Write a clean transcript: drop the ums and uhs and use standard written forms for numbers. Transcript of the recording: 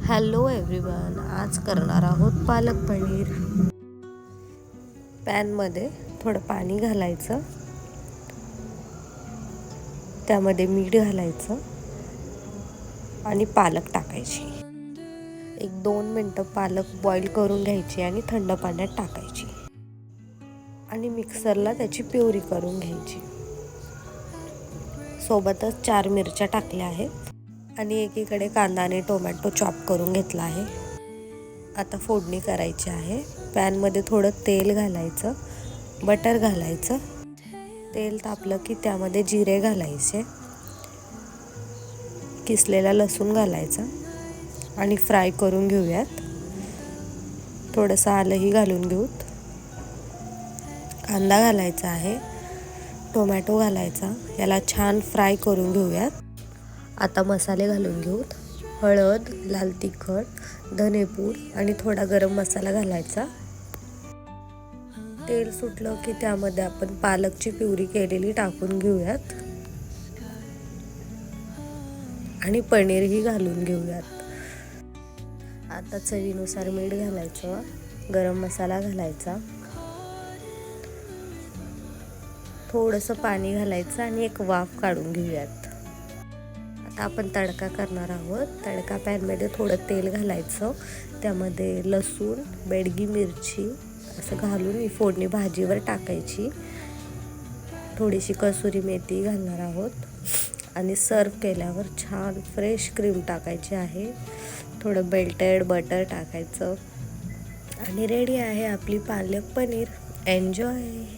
Hello everyone, आज करणार आहोत पालक पनीर। पॅनमध्ये थोडं पाणी घालायचं, त्यामध्ये मीठ घालायचं आणि पालक टाकायची। 1-2 मिनटं पालक बॉईल करून घ्यायची आणि थंड पाण्यात टाकायची आणि मिक्सरला त्याची प्युरी करून घ्यायची। सोबतच 4 मिरच्या टाकल्या आहेत आणि एकीकडे कांदा आणि टोमॅटो चॉप करून घेतला आहे। आता फोडणी करायची आहे। पॅनमध्ये थोडं तेल घालायचं, बटर घालायचं। तेल तापलं की त्यामध्ये जिरे घालायचे, किसलेला लसूण घालायचा आणि फ्राय करून घेऊयात। थोडंसं आलंही घालून घेऊत। कांदा घालायचा आहे, टोमॅटो घालायचा, याला छान फ्राय करून घेऊयात। आता मसाले घालून घेऊत। हळद, लाल तिखट, धनेपूड आणि थोडा गरम मसाला घालायचा। तेल सुटलं की त्यामध्ये आपण पालकची प्युरी केलेली टाकून घेऊयात आणि पनीरही घालून घेऊयात। आता चवीनुसार मीठ घालायचं, गरम मसाला घालायचा, थोडंसं पाणी घालायचं आणि एक वाफ काढून घेऊयात। आता आपण तडका करणार आहोत। तडका पॅनमध्ये थोडं तेल घालायचं, त्यामध्ये लसूण, बेडगी मिरची असं घालून ही फोडणी भाजीवर टाकायची। थोडीशी कसुरी मेथी घालणार आहोत आणि सर्व केल्यावर छान फ्रेश क्रीम टाकायची आहे। थोडं मेल्टेड बटर टाकायचं आणि रेडी आहे आपली पालक पनीर। एन्जॉय।